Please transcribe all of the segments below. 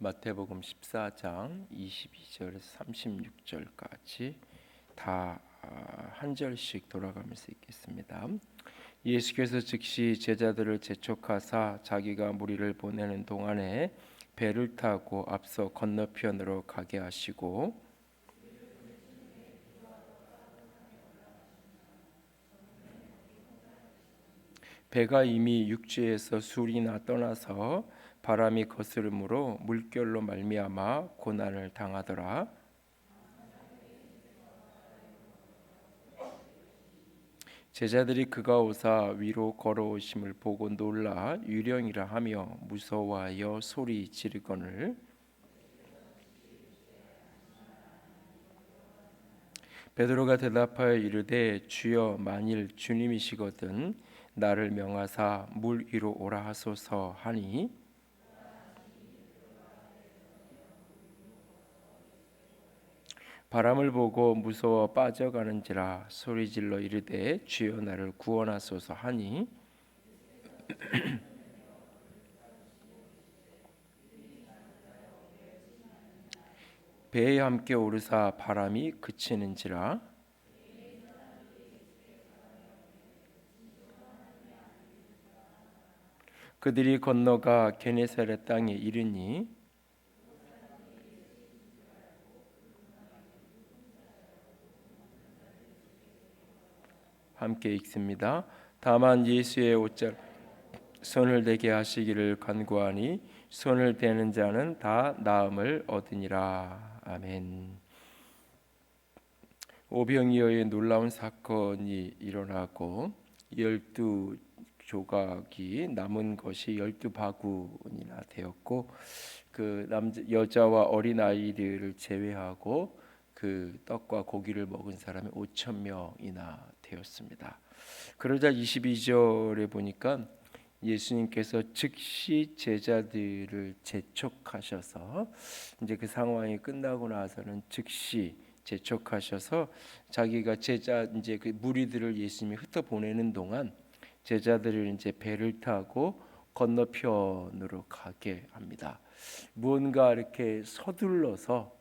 마태복음 14장 22절에서 36절까지 다 한 절씩 돌아가면서 읽겠습니다. 예수께서 즉시 제자들을 재촉하사 자기가 무리를 보내는 동안에 배를 타고 앞서 건너편으로 가게 하시고 배가 이미 육지에서 술이나 떠나서 바람이 거스름으로 물결로 말미암아 고난을 당하더라. 제자들이 그가 오사 위로 걸어오심을 보고 놀라 유령이라 하며 무서워하여 소리 지르거늘 베드로가 대답하여 이르되 주여 만일 주님이시거든 나를 명하사 물 위로 오라 하소서 하니 바람을 보고 무서워 빠져가는지라 소리질러 이르되 주여 나를 구원하소서 하니 배에 함께 오르사 바람이 그치는지라 그들이 건너가 게네사렛 땅에 이르니 함께 읽습니다. 다만 예수의 옷자락 손을 대게 하시기를 간구하니 손을 대는 자는 다 나음을 얻으니라. 아멘. 오병이어의 놀라운 사건이 일어나고 12조각이 남은 것이 12바구니나 되었고 그 여자와 어린 아이들을 제외하고 그 떡과 고기를 먹은 사람이 5천 명이나 되었습니다. 그러자 22절에 보니까 예수님께서 즉시 제자들을 재촉하셔서 이제 그 상황이 끝나고 나서는 즉시 재촉하셔서 자기가 이제 그 무리들을 예수님이 흩어 보내는 동안 제자들을 이제 배를 타고 건너편으로 가게 합니다. 무언가 이렇게 서둘러서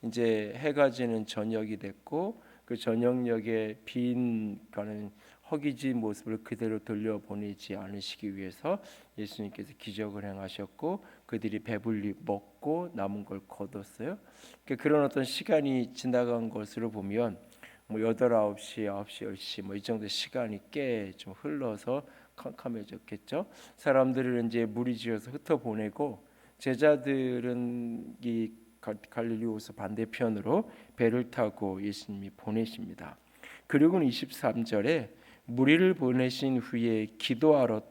이제 해가 지는 저녁이 됐고 그 저녁녘에 빈 가는 허기진 모습을 그대로 돌려보내지 않으시기 위해서 예수님께서 기적을 행하셨고 그들이 배불리 먹고 남은 걸 거뒀어요. 그런 어떤 시간이 지나간 것으로 보면 뭐 8, 9시, 9시, 10시 뭐 이 정도 시간이 꽤 좀 흘러서 캄캄해졌겠죠. 사람들을 이제 무리지어서 흩어보내고 제자들은 이 갈릴리 호수 반대편으로 배를 타고 예수님이 보내십니다. 그리고는 23절에 무리를 보내신 후에 기도하러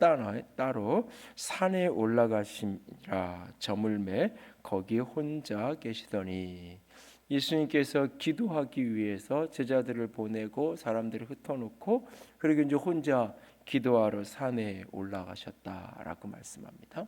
따로 산에 올라가시라 저물매 거기 혼자 계시더니 예수님께서 기도하기 위해서 제자들을 보내고 사람들을 흩어놓고 그리고 이제 혼자 기도하러 산에 올라가셨다라고 말씀합니다.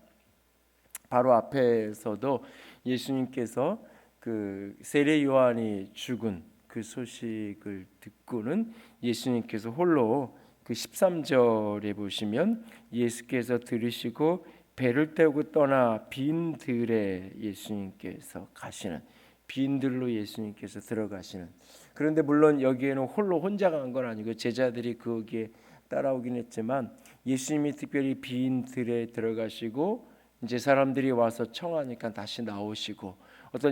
바로 앞에서도 예수님께서 그 세례 요한이 죽은 그 소식을 듣고는 예수님께서 홀로 그 13절에 보시면 예수께서 들으시고 배를 태우고 떠나 빈 들에 예수님께서 가시는 빈 들로 예수님께서 들어가시는 그런데 물론 여기에는 홀로 혼자 간 건 아니고 제자들이 거기에 따라오긴 했지만 예수님이 특별히 빈 들에 들어가시고 이제 사람들이 와서 청하니까 다시 나오시고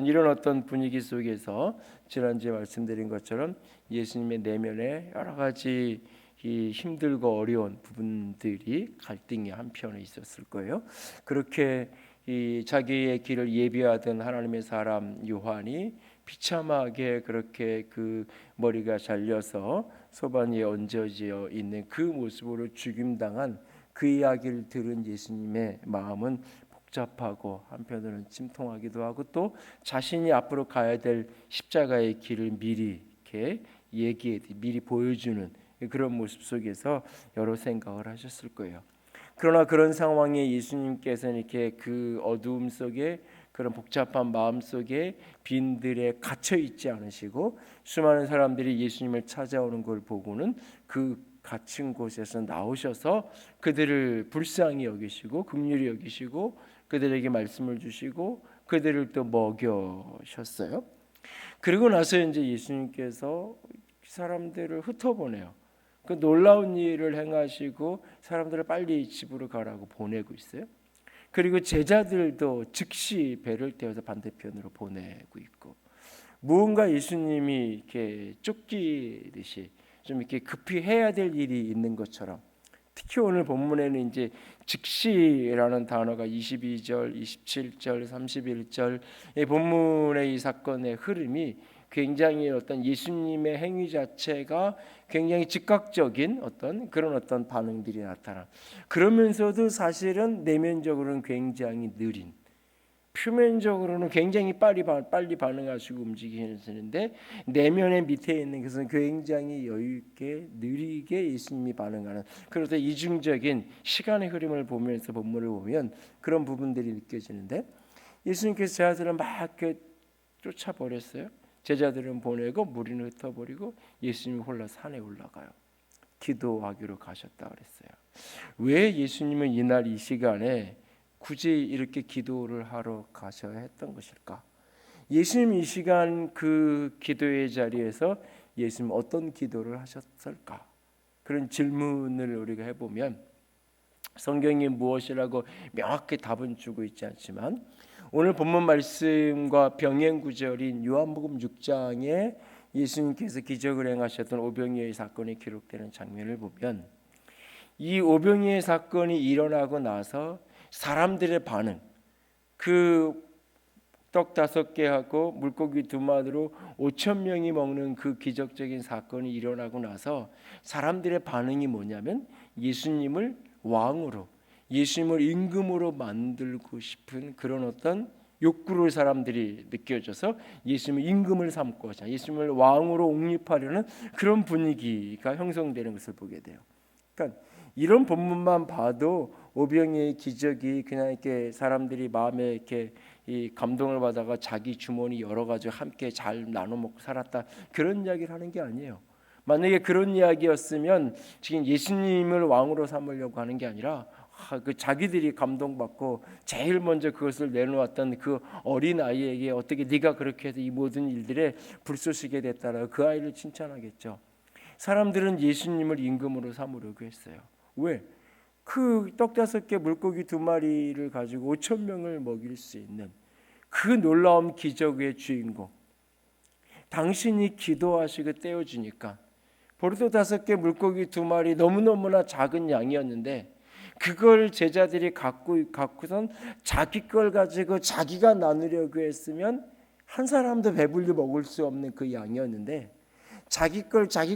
이런 어떤 분위기 속에서 지난주에 말씀드린 것처럼 예수님의 내면에 여러 가지 이 힘들고 어려운 부분들이 갈등이 한편에 있었을 거예요. 그렇게 이 자기의 길을 예비하던 하나님의 사람 요한이 비참하게 그렇게 그 머리가 잘려서 소반이에 얹어져 있는 그 모습으로 죽임당한 그 이야기를 들은 예수님의 마음은 복잡하고 한편으로는 침통하기도 하고 또 자신이 앞으로 가야 될 십자가의 길을 미리 이렇게 미리 보여주는 그런 모습 속에서 여러 생각을 하셨을 거예요. 그러나 그런 상황에 예수님께서는 이렇게 그 어두움 속에 그런 복잡한 마음 속에 빈들에 갇혀 있지 않으시고 수많은 사람들이 예수님을 찾아오는 걸 보고는 그 갇힌 곳에서 나오셔서 그들을 불쌍히 여기시고 긍휼히 여기시고 그들에게 말씀을 주시고 그들을 또 먹여셨어요. 그리고 나서 이제 예수님께서 사람들을 흩어보내요. 그 놀라운 일을 행하시고 사람들을 빨리 집으로 가라고 보내고 있어요. 그리고 제자들도 즉시 배를 태워서 반대편으로 보내고 있고, 무언가 예수님이 이렇게 쫓기듯이 좀 이렇게 급히 해야 될 일이 있는 것처럼, 특히 오늘 본문에는 이제 즉시라는 단어가 22절, 27절, 31절 이 본문의 이 사건의 흐름이 굉장히 어떤 예수님의 행위 자체가 굉장히 즉각적인 어떤 반응들이 나타나. 그러면서도 사실은 내면적으로는 굉장히 느린, 표면적으로는 굉장히 빨리 반응하시고 움직이시는데 내면의 밑에 있는 것은 굉장히 여유 있게 느리게 예수님이 반응하는, 그래서 이중적인 시간의 흐름을 보면서 본문을 보면 그런 부분들이 느껴지는데, 예수님께서 제자들을 막 이렇게 쫓아버렸어요. 제자들은 보내고 무리는 흩어버리고 예수님이 홀라 산에 올라가요. 기도하기로 가셨다 그랬어요. 왜 예수님은 이날 이 시간에 굳이 이렇게 기도를 하러 가셔야 했던 것일까? 예수님 이 시간 그 기도의 자리에서 예수님 어떤 기도를 하셨을까? 그런 질문을 우리가 해보면 성경이 무엇이라고 명확히 답은 주고 있지 않지만, 오늘 본문 말씀과 병행 구절인 요한복음 6장에 예수님께서 기적을 행하셨던 오병이어의 사건이 기록되는 장면을 보면, 이 오병이어의 사건이 일어나고 나서 사람들의 반응, 그 떡 5개하고 물고기 2마리로 5천 명이 먹는 그 기적적인 사건이 일어나고 나서 사람들의 반응이 뭐냐면 예수님을 왕으로, 예수님을 임금으로 만들고 싶은 그런 어떤 욕구를 사람들이 느껴져서 예수님을 임금을 삼고 예수님을 왕으로 옹립하려는 그런 분위기가 형성되는 것을 보게 돼요. 그러니까 이런 본문만 봐도 오병이의 기적이 그냥 이렇게 사람들이 마음에 이렇게 이 감동을 받아가 자기 주머니 여러 가지 함께 잘 나눠 먹고 살았다, 그런 이야기를 하는 게 아니에요. 만약에 그런 이야기였으면 지금 예수님을 왕으로 삼으려고 하는 게 아니라 그 자기들이 감동받고 제일 먼저 그것을 내놓았던 그 어린 아이에게 어떻게 네가 그렇게 해서 이 모든 일들에 불쏘시게 됐다라고 그 아이를 칭찬하겠죠. 사람들은 예수님을 임금으로 삼으려고 했어요. 왜? 그 떡 5개 물고기 2마리를 가지고 5천 명을 먹일 수 있는 그 놀라운 기적의 주인공, 당신이 기도하시고 떼어주니까 보리떡 5개 물고기 2마리 너무너무나 작은 양이었는데 그걸 제자들이 갖고선 자기 걸 가지고 자기가 나누려고 했으면 한 사람도 배불리 먹을 수 없는 그 양이었는데, 자기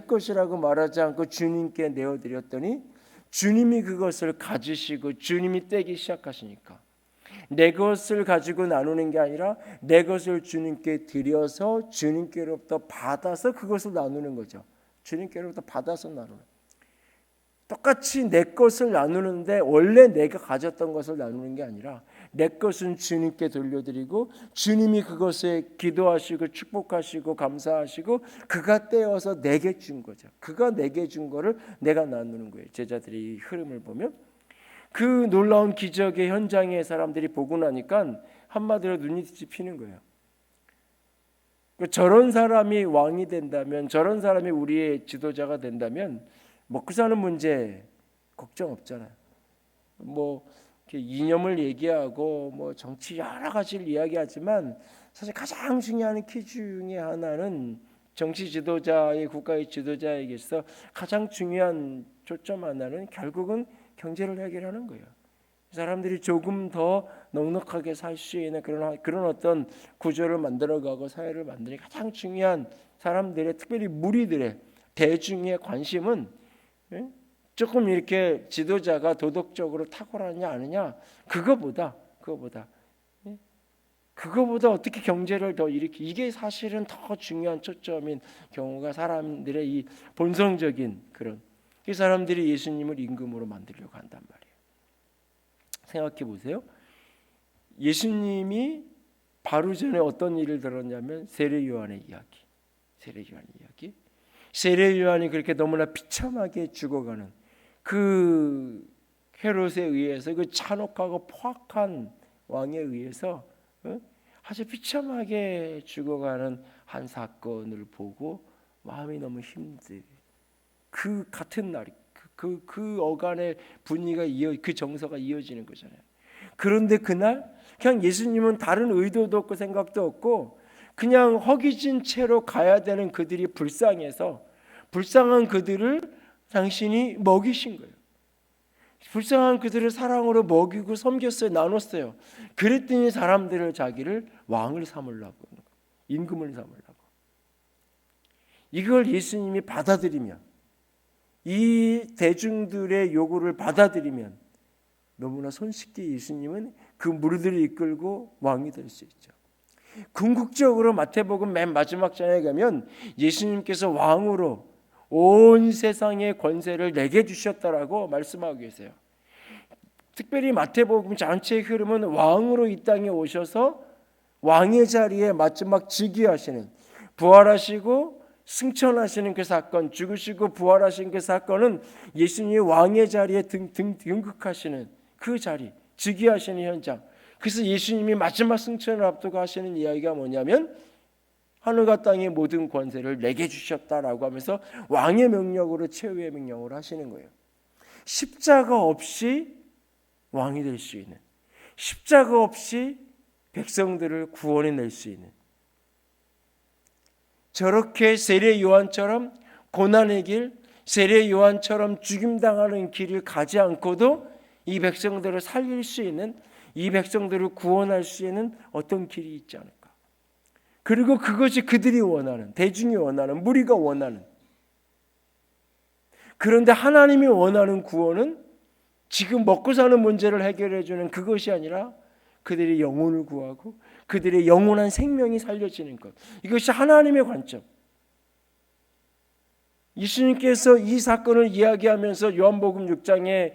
것이라고 말하지 않고 주님께 내어드렸더니 주님이 그것을 가지시고 주님이 떼기 시작하시니까, 내 것을 가지고 나누는 게 아니라 내 것을 주님께 드려서 주님께로부터 받아서 그것을 나누는 거죠. 주님께로부터 받아서 나누는, 똑같이 내 것을 나누는데 원래 내가 가졌던 것을 나누는 게 아니라 내 것은 주님께 돌려드리고 주님이 그것에 기도하시고 축복하시고 감사하시고 그가 떼어서 내게 준 거죠. 그가 내게 준 거를 내가 나누는 거예요. 제자들이 이 흐름을 보면 그 놀라운 기적의 현장에 사람들이 보고 나니까 한마디로 눈이 뒤집히는 거예요. 저런 사람이 왕이 된다면, 저런 사람이 우리의 지도자가 된다면 먹고 사는 문제 걱정 없잖아요. 뭐 이념을 얘기하고 뭐 정치 여러 가지를 이야기하지만 사실 가장 중요한 키 중에 하나는 정치 지도자의 국가의 지도자에게서 가장 중요한 초점 하나는 결국은 경제를 해결하는 거예요. 사람들이 조금 더 넉넉하게 살 수 있는 그런 어떤 구조를 만들어가고 사회를 만드는 가장 중요한 사람들의, 특별히 무리들의 대중의 관심은 조금 이렇게 지도자가 도덕적으로 탁월하냐 아니냐 그거보다 어떻게 경제를 더 일으키, 이게 사실은 더 중요한 초점인 경우가 사람들의 이 본성적인 그런, 이 사람들이 예수님을 임금으로 만들려고 한단 말이에요. 생각해 보세요. 예수님이 바로 전에 어떤 일을 들었냐면 세례요한의 이야기. 세례 요한이 그렇게 너무나 비참하게 죽어가는 그 헤롯에 의해서, 그 잔혹하고 포악한 왕에 의해서 아주 비참하게 죽어가는 한 사건을 보고 마음이 너무 힘들. 그 같은 날 그 어간의 분위기가 그 정서가 이어지는 거잖아요. 그런데 그날 그냥 예수님은 다른 의도도 없고 생각도 없고 그냥 허기진 채로 가야 되는 그들이 불쌍해서 불쌍한 그들을 당신이 먹이신 거예요. 불쌍한 그들을 사랑으로 먹이고 섬겼어요. 나눴어요. 그랬더니 사람들을 자기를 왕을 삼으려고, 임금을 삼으려고. 이걸 예수님이 받아들이면, 이 대중들의 요구를 받아들이면 너무나 손쉽게 예수님은 그 무리들을 이끌고 왕이 될 수 있죠. 궁극적으로 마태복음 맨 마지막 장에 가면 예수님께서 왕으로 온 세상의 권세를 내게 주셨다라고 말씀하고 계세요. 특별히 마태복음 전체의 흐름은 왕으로 이 땅에 오셔서 왕의 자리에 마지막 즉위하시는, 부활하시고 승천하시는 그 사건, 죽으시고 부활하신 그 사건은 예수님이 왕의 자리에 등극하시는 그 자리, 즉위하시는 현장. 그래서 예수님이 마지막 승천을 앞두고 하시는 이야기가 뭐냐면 하늘과 땅의 모든 권세를 내게 주셨다라고 하면서 왕의 명령으로, 최후의 명령으로 하시는 거예요. 십자가 없이 왕이 될 수 있는, 십자가 없이 백성들을 구원해낼 수 있는, 저렇게 세례 요한처럼 고난의 길, 세례 요한처럼 죽임당하는 길을 가지 않고도 이 백성들을 살릴 수 있는, 이 백성들을 구원할 수 있는 어떤 길이 있지 않을까. 그리고 그것이 그들이 원하는, 대중이 원하는, 무리가 원하는, 그런데 하나님이 원하는 구원은 지금 먹고 사는 문제를 해결해 주는 그것이 아니라 그들의 영혼을 구하고 그들의 영원한 생명이 살려지는 것. 이것이 하나님의 관점. 예수님께서 이 사건을 이야기하면서 요한복음 6장에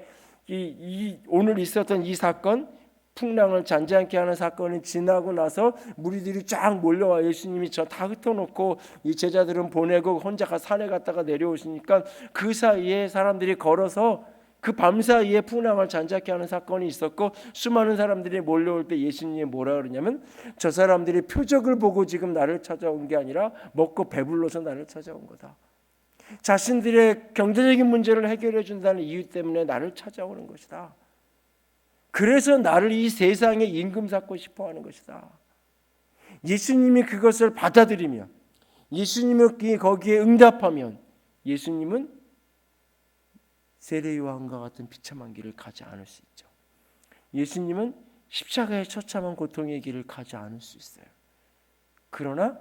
오늘 있었던 이 사건, 풍랑을 잔잔케 하는 사건이 지나고 나서 무리들이 쫙 몰려와 예수님이 저 다 흩어놓고 이 제자들은 보내고 혼자가 산에 갔다가 내려오시니까 그 사이에 사람들이 걸어서 그 밤사이에 풍랑을 잔잔케 하는 사건이 있었고 수많은 사람들이 몰려올 때 예수님이 뭐라 그러냐면 저 사람들이 표적을 보고 지금 나를 찾아온 게 아니라 먹고 배불러서 나를 찾아온 거다. 자신들의 경제적인 문제를 해결해 준다는 이유 때문에 나를 찾아오는 것이다. 그래서 나를 이 세상에 임금 삼고 싶어 하는 것이다. 예수님이 그것을 받아들이며 예수님이 거기에 응답하면 예수님은 세례 요한과 같은 비참한 길을 가지 않을 수 있죠. 예수님은 십자가의 처참한 고통의 길을 가지 않을 수 있어요. 그러나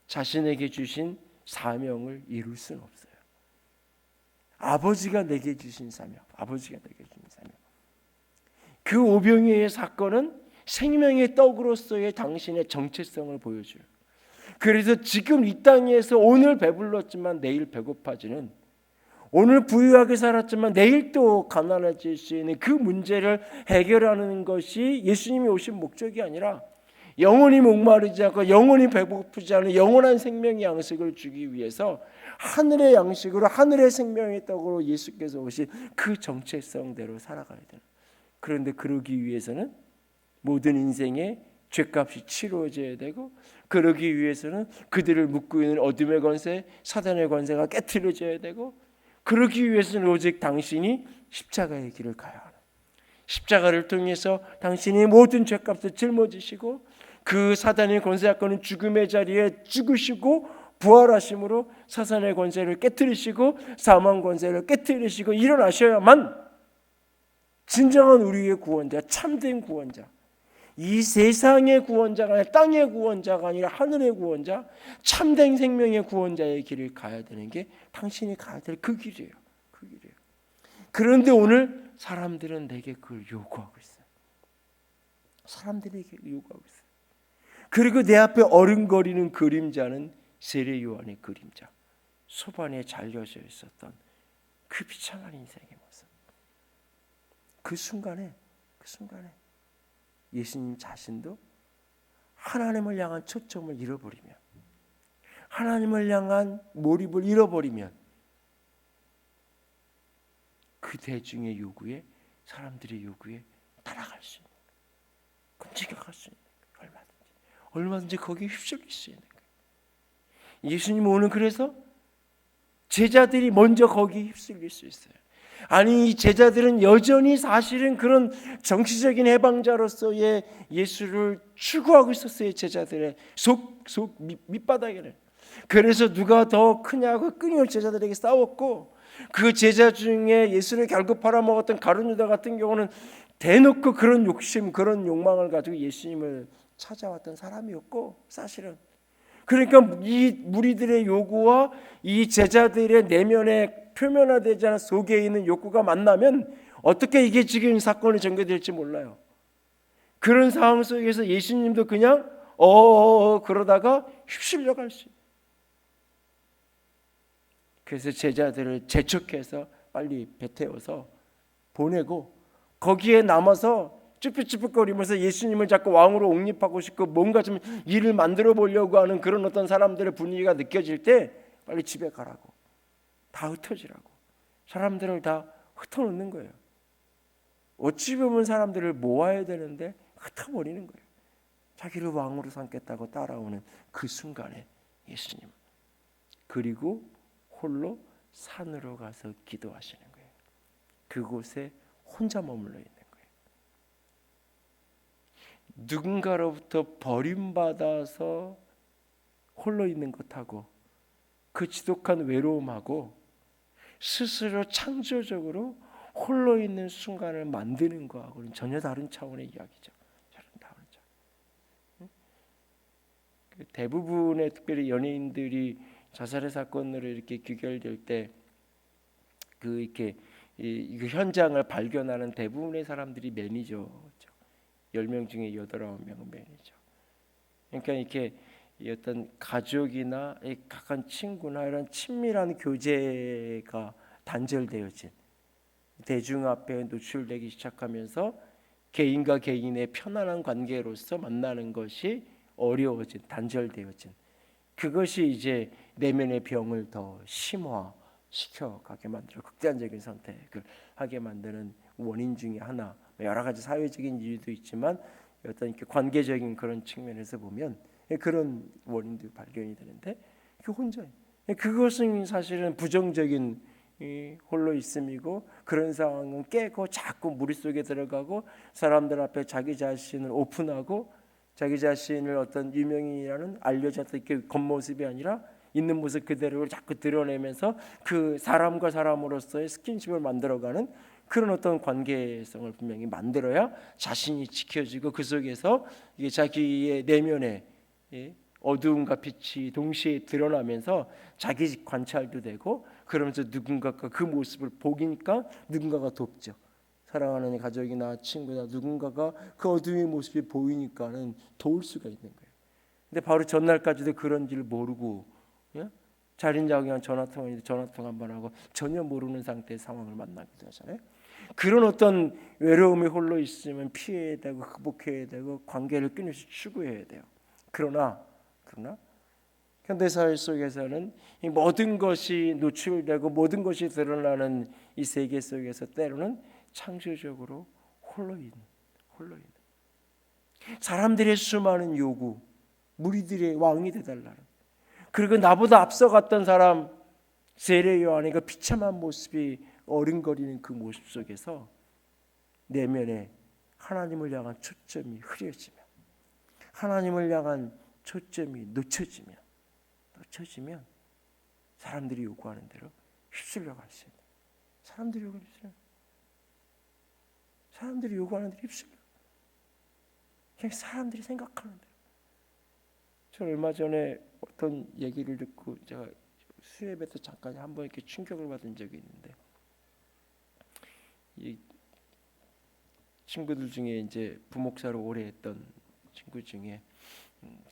자신에게 주신 사명을 이룰 수는 없어요. 아버지가 내게 주신 사명, 아버지가 내게 주신 사명. 그 오병이어의 사건은 생명의 떡으로서의 당신의 정체성을 보여줘요. 그래서 지금 이 땅에서 오늘 배불렀지만 내일 배고파지는, 오늘 부유하게 살았지만 내일 또 가난해질 수 있는 그 문제를 해결하는 것이 예수님이 오신 목적이 아니라 영원히 목마르지 않고 영원히 배고프지 않은 영원한 생명의 양식을 주기 위해서 하늘의 양식으로 하늘의 생명의 떡으로 예수께서 오신 그 정체성대로 살아가야 되는. 그런데 그러기 위해서는 모든 인생의 죄값이 치루어져야 되고, 그러기 위해서는 그들을 묶고 있는 어둠의 권세, 사단의 권세가 깨트려져야 되고, 그러기 위해서는 오직 당신이 십자가의 길을 가야 하는, 십자가를 통해서 당신이 모든 죄값을 짊어지시고 그 사단의 권세사건은 죽음의 자리에 죽으시고 부활하심으로 사단의 권세를 깨트리시고 사망 권세를 깨트리시고 일어나셔야만 진정한 우리의 구원자, 참된 구원자, 이 세상의 구원자가 아니라 땅의 구원자가 아니라 하늘의 구원자, 참된 생명의 구원자의 길을 가야 되는 게 당신이 가야 될 그 길이에요. 그 길이에요. 그런데 오늘 사람들은 내게 그걸 요구하고 있어요. 사람들이 요구하고 있어요. 그리고 내 앞에 어른거리는 그림자는 세례 요한의 그림자, 소반에 잘려져 있었던 그 비참한 인생의 모습. 그 순간에 예수님 자신도 하나님을 향한 초점을 잃어버리며 하나님을 향한 몰입을 잃어버리면 그 대중의 요구에, 사람들의 요구에 따라갈 수 있는, 끔찍할 수 있는, 얼마든지 거기에 휩쓸릴 수 있는 거예요. 예수님은 오늘 그래서 제자들이 먼저 거기에 휩쓸릴 수 있어요. 아니, 이 제자들은 여전히 사실은 그런 정치적인 해방자로서의 예수를 추구하고 있었어요. 제자들의 속 밑바닥에는. 그래서 누가 더 크냐고 끊임없이 제자들에게 싸웠고, 그 제자 중에 예수를 결국 팔아먹었던 가룟 유다 같은 경우는 대놓고 그런 욕심, 그런 욕망을 가지고 예수님을 찾아왔던 사람이었고, 사실은 그러니까 이 무리들의 요구와 이 제자들의 내면에 표면화되지 않은 속에 있는 욕구가 만나면 어떻게 이게 지금 사건이 전개될지 몰라요. 그런 상황 속에서 예수님도 그냥 그러다가 휩쓸려 갈 수 있어요. 그래서 제자들을 재촉해서 빨리 배 태워서 보내고, 거기에 남아서 쭈뼛쭈뼛거리면서 예수님을 자꾸 왕으로 옹립하고 싶고 뭔가 좀 일을 만들어 보려고 하는 그런 어떤 사람들의 분위기가 느껴질 때 빨리 집에 가라고, 다 흩어지라고, 사람들을 다 흩어놓는 거예요. 어찌 보면 사람들을 모아야 되는데 흩어버리는 거예요. 자기를 왕으로 삼겠다고 따라오는 그 순간에 예수님, 그리고 홀로 산으로 가서 기도하시는 거예요. 그곳에 혼자 머물러 있는 거예요. 누군가로부터 버림받아서 홀로 있는 것하고 그 지독한 외로움하고 스스로 창조적으로 홀로 있는 순간을 만드는 것하고는 전혀 다른 차원의 이야기죠. 다른 차원. 대부분의 특별히 연예인들이 자살의 사건으로 이렇게 귀결될 때 그 이렇게 이 현장을 발견하는 대부분의 사람들이 매니저죠. 10명 중에 8, 9명은 매니저. 그러니까 이렇게 어떤 가족이나 가까운 친구나 이런 친밀한 교제가 단절되어진, 대중 앞에 노출되기 시작하면서 개인과 개인의 편안한 관계로서 만나는 것이 어려워진, 단절되어진, 그것이 이제 내면의 병을 더 심화시켜가게 만들어 극단적인 선택을 하게 만드는 원인 중에 하나. 여러 가지 사회적인 이유도 있지만 어떤 이렇게 관계적인 그런 측면에서 보면 그런 원인도 발견이 되는데, 그 혼자, 그것은 사실은 부정적인 홀로 있음이고, 그런 상황은 깨고 자꾸 무리 속에 들어가고 사람들 앞에 자기 자신을 오픈하고 자기 자신을 어떤 유명인이라는 알려졌던 그 겉모습이 아니라 있는 모습 그대로를 자꾸 드러내면서 그 사람과 사람으로서의 스킨십을 만들어가는 그런 어떤 관계성을 분명히 만들어야 자신이 지켜지고, 그 속에서 이게 자기의 내면에 어두움과 빛이 동시에 드러나면서 자기 관찰도 되고, 그러면서 누군가가 그 모습을 보기니까 누군가가 돕죠. 사랑하는 가족이나 친구나 누군가가 그 어둠의 모습이 보이니까는 도울 수가 있는 거예요. 근데 바로 전날까지도 그런 줄 모르고, 자린자고 그냥 전화 한번 하고 전혀 모르는 상태의 상황을 만나기도 하잖아요. 그런 어떤 외로움에 홀로 있으면 피해야 되고 극복해야 되고 관계를 끊임없이 추구해야 돼요. 그러나 현대사회 속에서는 이 모든 것이 노출되고 모든 것이 드러나는 이 세계 속에서 때로는 창조적으로 홀로 있는 사람들의 수많은 요구, 무리들의 왕이 되달라는, 그리고 나보다 앞서갔던 사람 세례 요한의 그 비참한 모습이 어른거리는 그 모습 속에서 내면에 하나님을 향한 초점이 흐려지면, 하나님을 향한 초점이 놓쳐지면 사람들이 요구하는 대로 휩쓸려 갈 수 있는, 사람들이 요구하는 대로 휩쓸려, 그냥 사람들이 생각하는 대로. 저 얼마 전에 어떤 얘기를 듣고 제가 수협에서 잠깐 한번 이렇게 충격을 받은 적이 있는데, 이 친구들 중에 이제 부목사로 오래 했던 친구 중에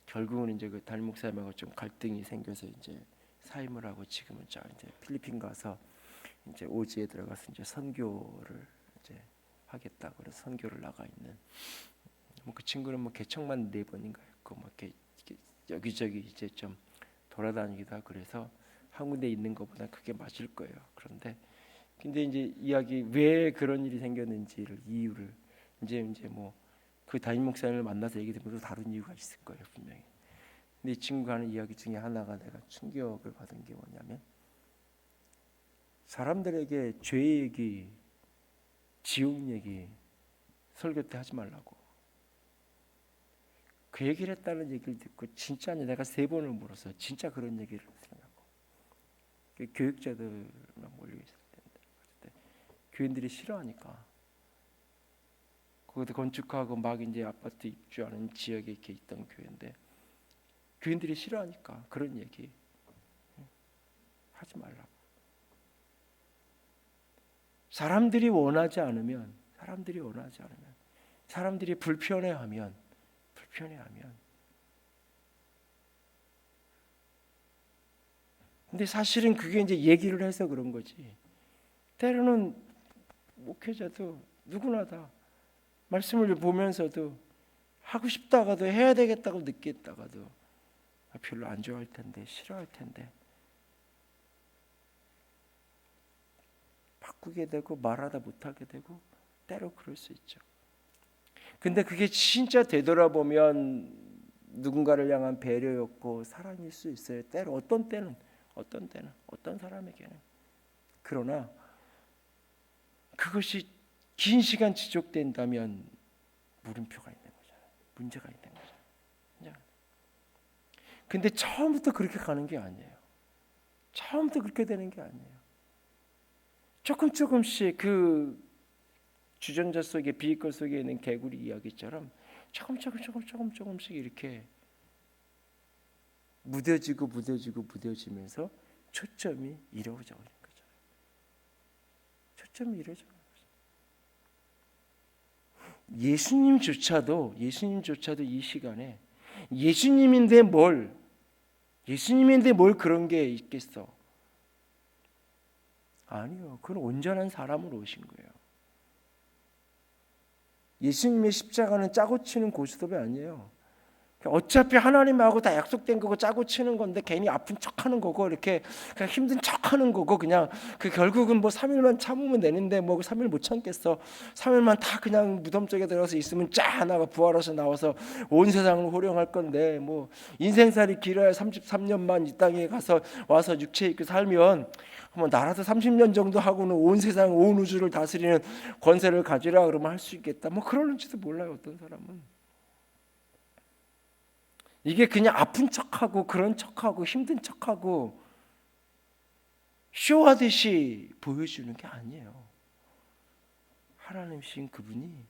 결국은 이제 그 담임 목사님하고 좀 갈등이 생겨서 이제 사임을 하고 지금은 이제 필리핀 가서 이제 오지에 들어가서 이제 선교를 이제 하겠다고 그래서 선교를 나가 있는, 뭐 그 친구는 뭐 개척만 4번인가 했고 뭐 이렇게 여기저기 이제 좀 돌아다니기도 하고 그래서 한 군데 있는 것보다 그게 맞을 거예요. 그런데 근데 이제 이야기 왜 그런 일이 생겼는지를 이유를 이제 뭐 그 담임 목사님을 만나서 얘기 들으면 또 다른 이유가 있을 거예요 분명히. 근데 이 친구가 하는 이야기 중에 하나가 내가 충격을 받은 게 뭐냐면 사람들에게 죄 얘기, 지옥 얘기 설교 때 하지 말라고. 그 얘기를 했다는 얘기를 듣고 진짜 내가 3번을 물었어요. 진짜 그런 얘기를 했냐고. 교육자들만 몰려 있을 텐데 교인들이 싫어하니까. 거기도 건축하고 막 이제 아파트 입주하는 지역에 이렇게 있던 교회인데 교인들이 싫어하니까 그런 얘기 하지 말라고. 사람들이 원하지 않으면 사람들이 불편해하면 근데 사실은 그게 이제 얘기를 해서 그런 거지. 때로는 목회자도 누구나 다 말씀을 보면서도 하고 싶다가도 해야 되겠다고 느꼈다가도 별로 안 좋아할 텐데 싫어할 텐데 바꾸게 되고 말하다 못하게 되고 때로 그럴 수 있죠. 근데 그게 진짜 되돌아보면 누군가를 향한 배려였고 사랑일 수 있어요. 때로 어떤 때는 어떤 사람에게는. 그러나 그것이 긴 시간 지속된다면 물음표가 있는 거잖아요. 문제가 있는 거잖아요. 근데 처음부터 그렇게 가는 게 아니에요. 처음부터 그렇게 되는 게 아니에요. 조금씩 그 주전자 속에 비कर 속에 있는 개구리 이야기처럼 조금씩 이렇게 무뎌지면서 초점이 이루어져 오는 거잖아요. 초점이 이루어져. 예수님조차도 이 시간에 예수님인데 뭘 그런 게 있겠어? 아니요. 그건 온전한 사람으로 오신 거예요. 예수님의 십자가는 짜고 치는 고스톱이 아니에요. 어차피 하나님하고 다 약속된 거고 짜고 치는 건데 괜히 아픈 척하는 거고 이렇게 그냥 힘든 척하는 거고 그냥 그 결국은 뭐 3일만 참으면 되는데 뭐 3일 못 참겠어. 3일만 다 그냥 무덤 속에 들어가서 있으면 짜 하나가 부활해서 나와서 온 세상을 호령할 건데 뭐 인생살이 길어야 33년만 이 땅에 가서 와서 육체 있고 살면 뭐 나라도 30년 정도 하고는 온 세상 온 우주를 다스리는 권세를 가지라 그러면 할 수 있겠다. 뭐 그러는지도 몰라요. 어떤 사람은. 이게 그냥 아픈 척하고 그런 척하고 힘든 척하고 쇼하듯이 보여주는 게 아니에요. 하나님이신 그분이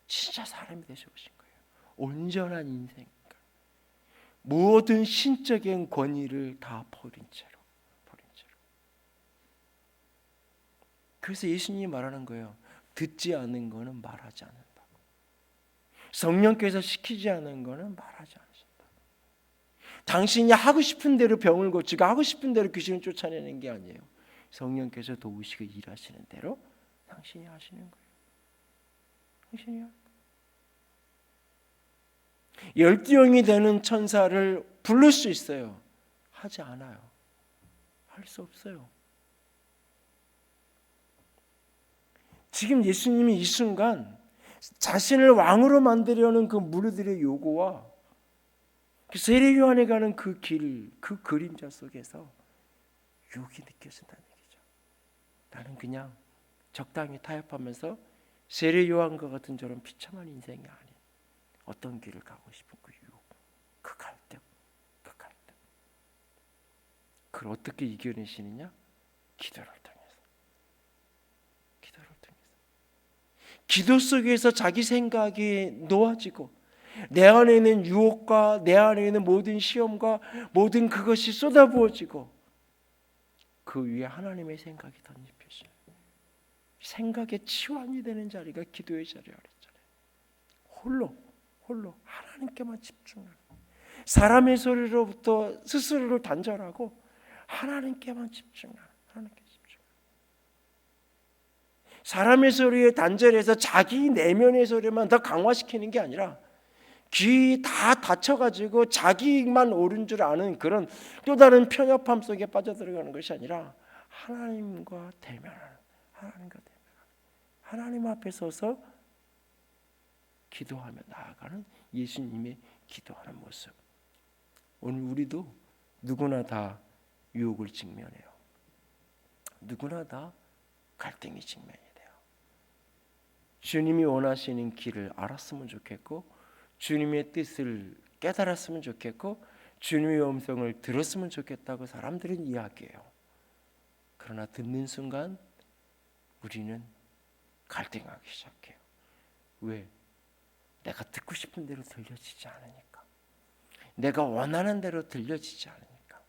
진짜 사람이 되셔 오신 거예요. 온전한 인생, 모든 신적인 권위를 다 버린 채로. 그래서 예수님이 말하는 거예요. 듣지 않는 거는 말하지 않는다. 성령께서 시키지 않은 거는 말하지 않는다. 당신이 하고 싶은 대로 병을 고치고 하고 싶은 대로 귀신을 쫓아내는 게 아니에요. 성령께서 도우시고 일하시는 대로 당신이 하시는 거예요. 당신이요. 12영이 되는 천사를 부를 수 있어요. 하지 않아요. 할 수 없어요. 지금 예수님이 이 순간 자신을 왕으로 만들려는 그 무리들의 요구와 세례 요한에 가는 그 길, 그 그림자 속에서 유혹이 느껴진다는 얘기죠. 나는 그냥 적당히 타협하면서 세례 요한과 같은 저런 비참한 인생이 아닌 어떤 길을 가고 싶은 그 유혹, 그 갈등. 그걸 어떻게 이겨내시느냐? 기도를 통해서. 기도 속에서 자기 생각이 놓아지고 내 안에 있는 유혹과 내 안에 있는 모든 시험과 모든 그것이 쏟아부어지고 그 위에 하나님의 생각이 덧입혀져요. 생각의 치환이 되는 자리가 기도의 자리라 그랬잖아요. 홀로 하나님께만 집중하는, 사람의 소리로부터 스스로를 단절하고 하나님께만 집중하는. 사람의 소리에 단절해서 자기 내면의 소리만 더 강화시키는 게 아니라 귀 다 닫혀가지고 자기만 옳은 줄 아는 그런 또 다른 편협함 속에 빠져들어가는 것이 아니라 하나님과 대면하는, 하나님 앞에 서서 기도하며 나아가는 예수님의 기도하는 모습. 오늘 우리도 누구나 다 유혹을 직면해요. 누구나 다 갈등이 직면이 돼요. 주님이 원하시는 길을 알았으면 좋겠고, 주님의 뜻을 깨달았으면 좋겠고, 주님의 음성을 들었으면 좋겠다고 사람들은 이야기해요. 그러나 듣는 순간 우리는 갈등하기 시작해요. 왜? 내가 듣고 싶은 대로 들려지지 않으니까. 내가 원하는 대로 들려지지 않으니까.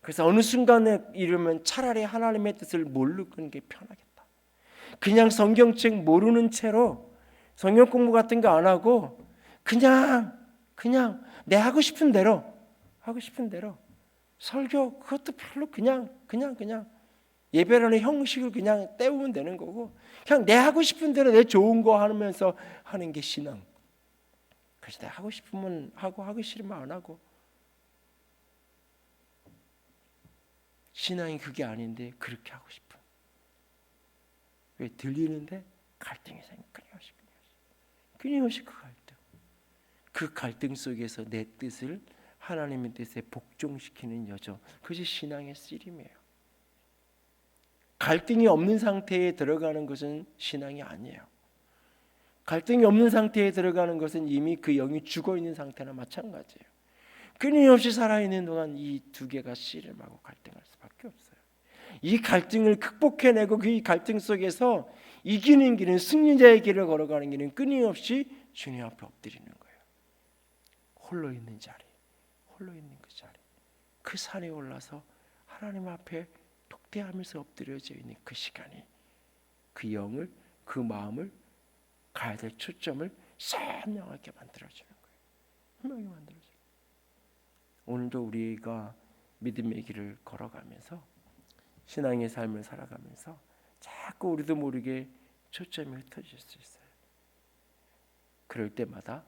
그래서 어느 순간에 이르면 차라리 하나님의 뜻을 모르는 게 편하겠다. 그냥 성경책 모르는 채로 성경 공부 같은 거 안 하고 그냥 내 하고 싶은 대로 설교 그것도 별로 그냥 예배라는 형식을 그냥 때우면 되는 거고, 그냥 내 하고 싶은 대로 내 좋은 거 하면서 하는 게 신앙. 그래서 내가 하고 싶으면 하고 하기 싫으면 안 하고. 신앙이 그게 아닌데 그렇게 하고 싶어. 왜? 들리는데 갈등이 생겨. 끊임없이 그 갈등. 그 갈등 속에서 내 뜻을 하나님의 뜻에 복종시키는 여정. 그것이 신앙의 씨름이에요. 갈등이 없는 상태에 들어가는 것은 신앙이 아니에요. 갈등이 없는 상태에 들어가는 것은 이미 그 영이 죽어있는 상태나 마찬가지예요. 끊임없이 살아있는 동안 이 두 개가 씨름하고 갈등할 수밖에 없어요. 이 갈등을 극복해내고 그 갈등 속에서 이기는 길은, 승리자의 길을 걸어가는 길은 끊임없이 주님 앞에 엎드리는 거예요. 홀로 있는 자리, 홀로 있는 그 자리, 그 산에 올라서 하나님 앞에 독대하면서 엎드려져 있는 그 시간이 그 영을, 그 마음을 가야 될 초점을 선명하게 만들어주는 거예요. 선명하게 만들어주는 거예요. 오늘도 우리가 믿음의 길을 걸어가면서 신앙의 삶을 살아가면서 자꾸 우리도 모르게 초점이 흩어질 수 있어요. 그럴 때마다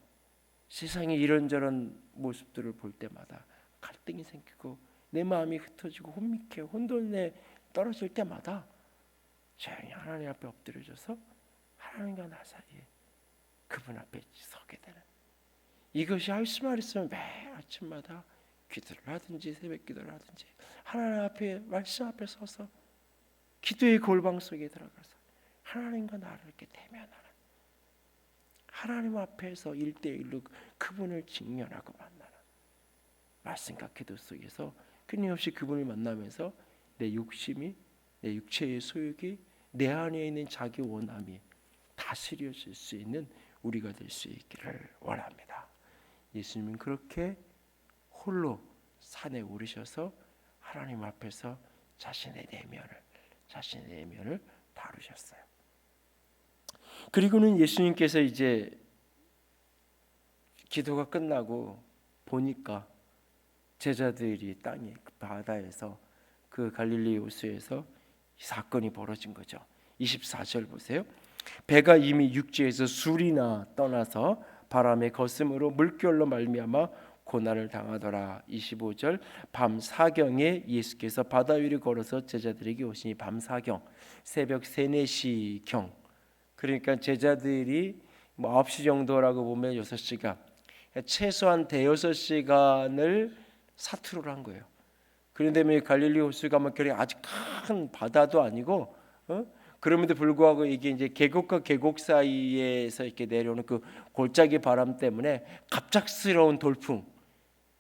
세상의 이런저런 모습들을 볼 때마다 갈등이 생기고 내 마음이 흩어지고 혼미케 혼돈에 떨어질 때마다 조용히 하나님 앞에 엎드려져서 하나님과 나 사이에 그분 앞에 서게 되는, 이것이 할 수만 있으면 매 아침마다 기도를 하든지 새벽 기도를 하든지 하나님 앞에 말씀 앞에 서서 기도의 골방 속에 들어가서 하나님과 나를 이렇게 대면하는, 하나님 앞에서 1대1로 그분을 직면하고 만나는 말씀과 기도 속에서 끊임없이 그분을 만나면서 내 욕심이, 내 육체의 소욕이, 내 안에 있는 자기 원함이 다스려질 수 있는 우리가 될 수 있기를 원합니다. 예수님은 그렇게 홀로 산에 오르셔서 하나님 앞에서 자신의 내면을 다루셨어요. 그리고는 예수님께서 이제 기도가 끝나고 보니까 제자들이 땅에 바다에서 그 갈릴리 호수에서 사건이 벌어진 거죠. 24절 보세요. 배가 이미 육지에서 술이나 떠나서 바람에 거슴으로 물결로 말미암아 고난을 당하더라. 25절 밤 사경에 예수께서 바다 위를 걸어서 제자들에게 오시니, 밤 사경 새벽 3, 4시경, 그러니까 제자들이 9시 정도라고 보면 6시간, 최소한 대여섯 시간을 사투를 한 거예요. 그런데 갈릴리 호수가 뭐 아주 큰 바다도 아니고, 그럼에도 불구하고 이게 이제 계곡과 계곡 사이에서 이렇게 내려오는 그 골짜기 바람 때문에 갑작스러운 돌풍.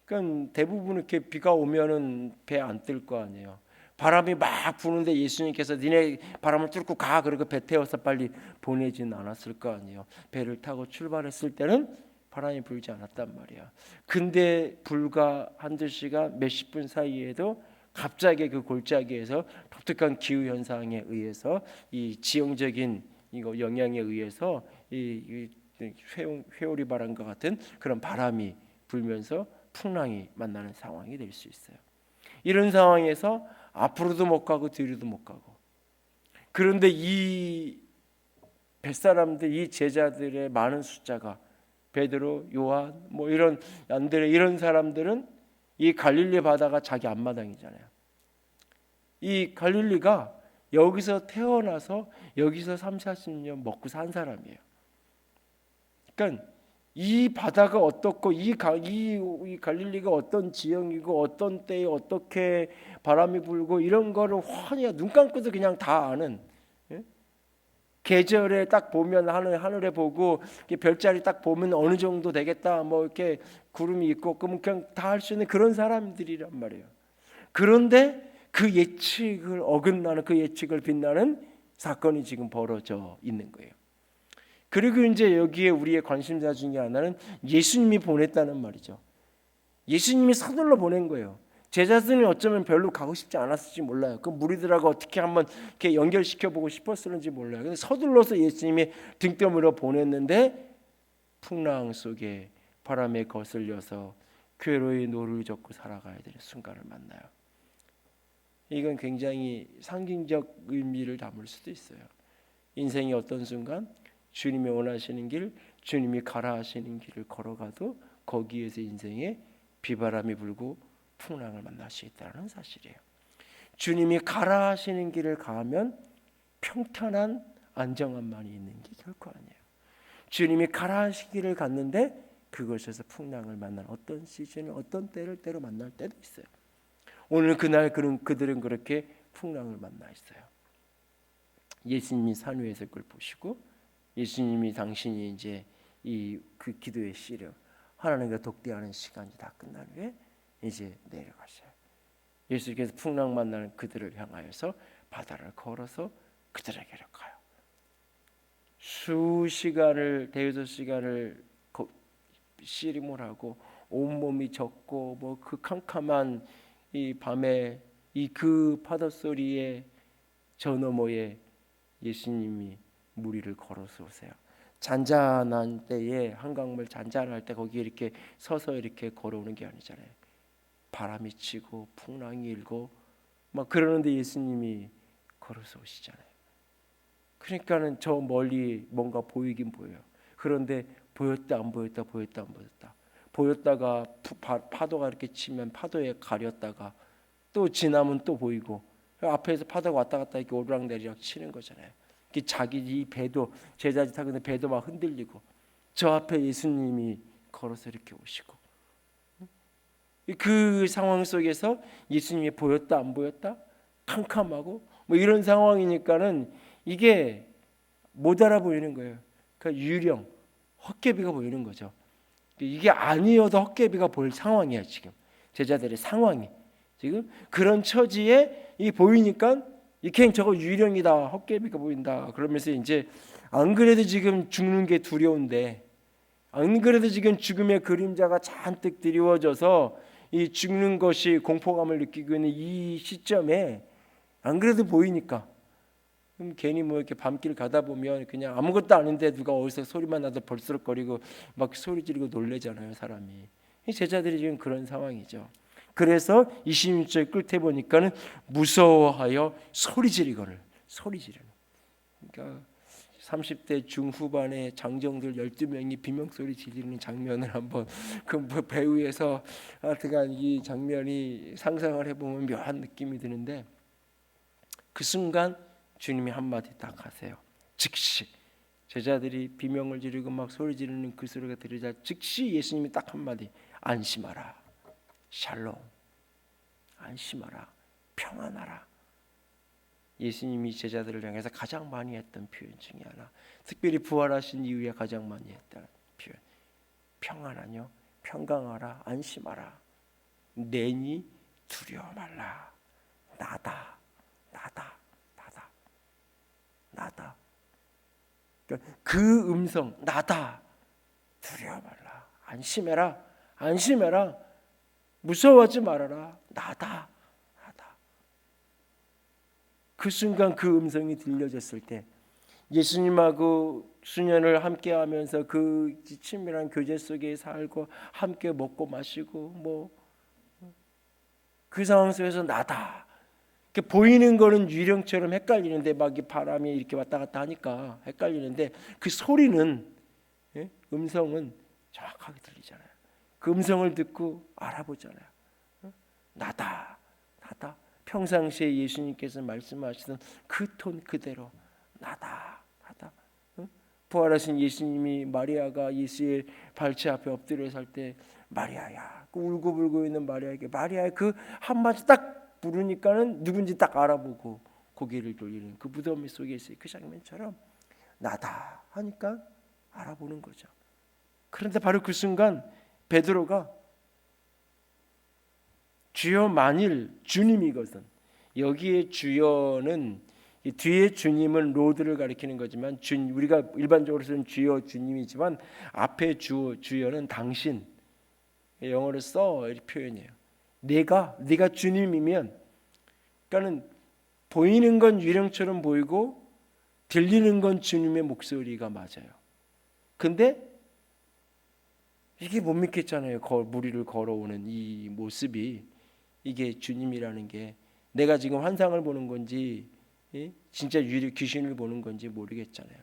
그러니까 대부분 이렇게 비가 오면은 배 안 뜰 거 아니에요. 바람이 막 부는데 예수님께서 니네 바람을 뚫고 가 그러고 배 태워서 빨리 보내진 않았을 거 아니에요. 배를 타고 출발했을 때는 바람이 불지 않았단 말이야. 근데 불과 한두 시간 몇십 분 사이에도 갑자기 그 골짜기에서 독특한 기후 현상에 의해서 이 지형적인 이거 영향에 의해서 이 회오리 바람과 같은 그런 바람이 불면서 풍랑이 만나는 상황이 될 수 있어요. 이런 상황에서 앞으로도 못 가고 뒤로도 못 가고, 그런데 이 뱃사람들, 이 제자들의 많은 숫자가 베드로, 요한, 뭐 이런 안드레 이런 사람들은 이 갈릴리 바다가 자기 앞마당이잖아요. 이 갈릴리가 여기서 태어나서 여기서 30-40년 먹고 산 사람이에요. 그러니까 이 바다가 어떻고 이 갈릴리가 어떤 지형이고 어떤 때에 어떻게 바람이 불고 이런 거를 훤히 눈 감고도 그냥 다 아는, 예? 계절에 딱 보면 하늘에 보고 별자리 딱 보면 어느 정도 되겠다, 뭐 이렇게 구름이 있고 그러면 그냥 다 할 수 있는 그런 사람들이란 말이에요. 그런데 그 예측을 어긋나는, 그 예측을 빛나는 사건이 지금 벌어져 있는 거예요. 그리고 이제 여기에 우리의 관심사 중에 하나는 예수님이 보냈다는 말이죠. 예수님이 서둘러 보낸 거예요. 제자들은 어쩌면 별로 가고 싶지 않았을지 몰라요. 그 무리들하고 어떻게 한번 이렇게 연결시켜 보고 싶었을지 몰라요. 근데 서둘러서 예수님이 등떠밀어 보냈는데 풍랑 속에 바람에 거슬려서 괴로이 노를 젓고 살아가야 되는 순간을 만나요. 이건 굉장히 상징적 의미를 담을 수도 있어요. 인생의 어떤 순간 주님이 원하시는 길, 주님이 가라 하시는 길을 걸어가도 거기에서 인생에 비바람이 불고 풍랑을 만날 수 있다는 사실이에요. 주님이 가라 하시는 길을 가면 평탄한 안정함만이 있는 게 결코 아니에요. 주님이 가라 하시는 길을 갔는데 그것에서 풍랑을 만난 어떤 시즌, 어떤 때로 만날 때도 있어요. 오늘 그날 그들은 그렇게 풍랑을 만나 있어요. 예수님이 산 위에서 그걸 보시고 예수님이 당신이 이제 그 기도의 씨름 하나님과 독대하는 시간이 다 끝난 후에 이제 내려가셔요. 예수께서 풍랑 만나는 그들을 향하여서 바다를 걸어서 그들에게로 가요. 수시간을 대여섯 시간을 씨름을 하고 온몸이 젖고 뭐 그 캄캄한 이 밤에 이 그 파도 소리에 저 너머에 예수님이 무리를 걸어서 오세요. 잔잔한 때에 한강물 잔잔할 때 거기 이렇게 서서 이렇게 걸어오는 게 아니잖아요. 바람이 치고 풍랑이 일고 막 그러는데 예수님이 걸어서 오시잖아요. 그러니까는 저 멀리 뭔가 보이긴 보여요. 그런데 보였다 안 보였다 보였다 안 보였다. 보였다가 파도가 이렇게 치면 파도에 가렸다가 또 지나면 또 보이고 앞에서 파도가 왔다 갔다 이렇게 오르락내리락 치는 거잖아요. 자기 이 배도 제자들 타고 있는 배도 막 흔들리고 저 앞에 예수님이 걸어서 이렇게 오시고 그 상황 속에서 예수님이 보였다 안 보였다 캄캄하고 뭐 이런 상황이니까는 이게 못 알아 보이는 거예요. 그러니까 유령 헛개비가 보이는 거죠. 이게 아니어도 헛개비가 보일 상황이야. 지금 제자들의 상황이 지금 그런 처지에 이 보이니까 이게 저거 유령이다, 헛개비가 보인다. 그러면서 이제 안 그래도 지금 죽는 게 두려운데, 안 그래도 지금 죽음의 그림자가 잔뜩 드리워져서 이 죽는 것이 공포감을 느끼고 있는 이 시점에 안 그래도 보이니까 그럼 괜히 뭐 이렇게 밤길 가다 보면 그냥 아무것도 아닌데 누가 어디서 소리만 나도 벌스럭거리고 막 소리 지르고 놀래잖아요, 사람이. 이 제자들이 지금 그런 상황이죠. 그래서 26절 끝에 보니까는 무서워하여 소리 지르는. 그러니까 30대 중후반의 장정들 12명이 비명소리 지르는 장면을 한번 그 배우에서 하여튼 이 장면이 상상을 해보면 묘한 느낌이 드는데 그 순간 주님이 한마디 딱 하세요. 즉시 제자들이 비명을 지르고 막 소리 지르는 그 소리가 들리자 즉시 예수님이 딱 한마디 안심하라. 샬롬. 안심하라. 평안하라. 예수님이 제자들을 향해서 가장 많이 했던 표현 중에 하나, 특별히 부활하신 이후에 가장 많이 했던 표현. 평안하뇨. 평강하라. 안심하라. 내니 두려워 말라. 나다. 그러니까 그 음성 나다. 두려워 말라. 안심해라. 무서워하지 말아라. 나다. 그 순간 그 음성이 들려졌을 때 예수님하고 수년을 함께하면서 그 친밀한 교제 속에 살고 함께 먹고 마시고 뭐 그 상황 속에서 나다. 보이는 거는 유령처럼 헷갈리는데 막 바람이 이렇게 왔다 갔다 하니까 헷갈리는데 그 소리는 음성은 정확하게 들리잖아요. 그 음성을 듣고 알아보잖아요. 나다, 나다. 평상시에 예수님께서 말씀하시던 그 톤 그대로 나다, 나다. 부활하신 예수님이 마리아가 예수의 발치 앞에 엎드려 살 때 마리아야, 그 울고불고 있는 마리아에게 마리아의 그 한마디 딱 부르니까는 누군지 딱 알아보고 고개를 돌리는 그 무덤 속에 있어요. 그 장면처럼 나다 하니까 알아보는 거죠. 그런데 바로 그 순간 베드로가 주여 만일 주님이거든. 여기에 주여는 뒤에 주님은 로드를 가리키는 거지만 우리가 일반적으로 쓰는 주여 주님이지만 앞에 주여는 당신, 영어로 써 이렇게 표현해요. 네가 주님이면, 그러니까는 보이는 건 유령처럼 보이고 들리는 건 주님의 목소리가 맞아요. 근데 이게 못 믿겠잖아요. 물 위를 걸어오는 이 모습이 이게 주님이라는 게 내가 지금 환상을 보는 건지 진짜 귀신을 보는 건지 모르겠잖아요.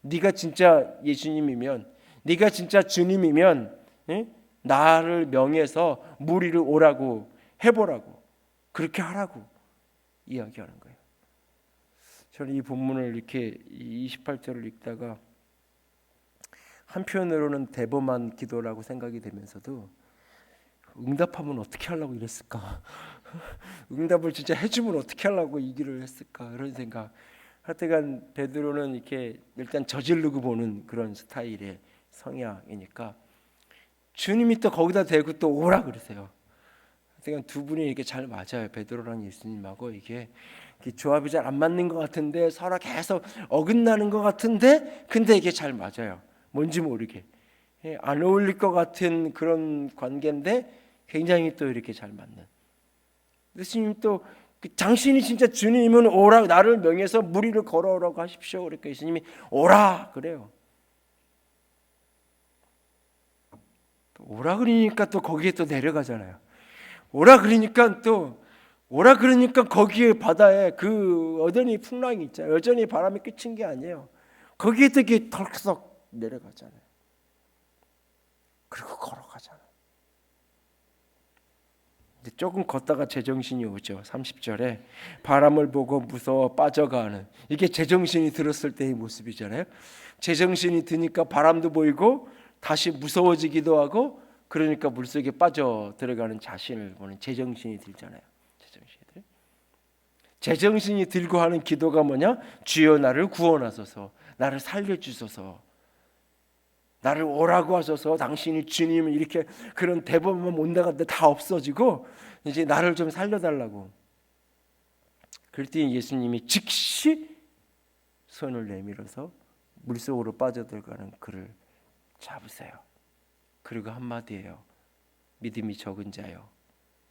네가 진짜 예수님이면, 네가 진짜 주님이면 나를 명해서 물 위를 오라고 해보라고, 그렇게 하라고 이야기하는 거예요. 저는 이 본문을 이렇게 28절을 읽다가 한편으로는 대범한 기도라고 생각이 되면서도 응답하면 어떻게 하려고 이랬을까? 응답을 진짜 해주면 어떻게 하려고 이 길을 했을까? 그런 생각. 하여튼간 베드로는 이렇게 일단 저지르고 보는 그런 스타일의 성향이니까 주님이 또 거기다 대고 또 오라 그러세요. 하여튼간 두 분이 이렇게 잘 맞아요. 베드로랑 예수님하고 이게 조합이 잘 안 맞는 것 같은데 서로 계속 어긋나는 것 같은데 근데 이게 잘 맞아요. 뭔지 모르게 안 어울릴 것 같은 그런 관계인데 굉장히 또 이렇게 잘 맞는. 예수님 또 당신이 진짜 주님이면 오라, 나를 명해서 물 위를 걸어오라고 하십시오. 그러니까 예수님이 오라 그래요. 또 오라 그러니까 또 거기에 또 내려가잖아요. 오라 그러니까 거기에 바다에 그 여전히 풍랑이 있잖아요. 여전히 바람이 끝인 게 아니에요. 거기에 또 이렇게 덜썩 내려가잖아요. 그리고 걸어가잖아요. 조금 걷다가 제정신이 오죠. 30절에 바람을 보고 무서워 빠져가는, 이게 제정신이 들었을 때의 모습이잖아요. 제정신이 드니까 바람도 보이고 다시 무서워지기도 하고, 그러니까 물속에 빠져 들어가는 자신을 보는 제정신이 들잖아요. 제정신이 들고 하는 기도가 뭐냐? 주여 나를 구원하소서, 나를 살려주소서, 나를 오라고 하셔서 당신이 주님, 이렇게 그런 대범한 온다가 다 없어지고 이제 나를 좀 살려달라고. 그럴 때 예수님이 즉시 손을 내밀어서 물속으로 빠져들어가는 그를 잡으세요. 그리고 한마디예요. 믿음이 적은 자요,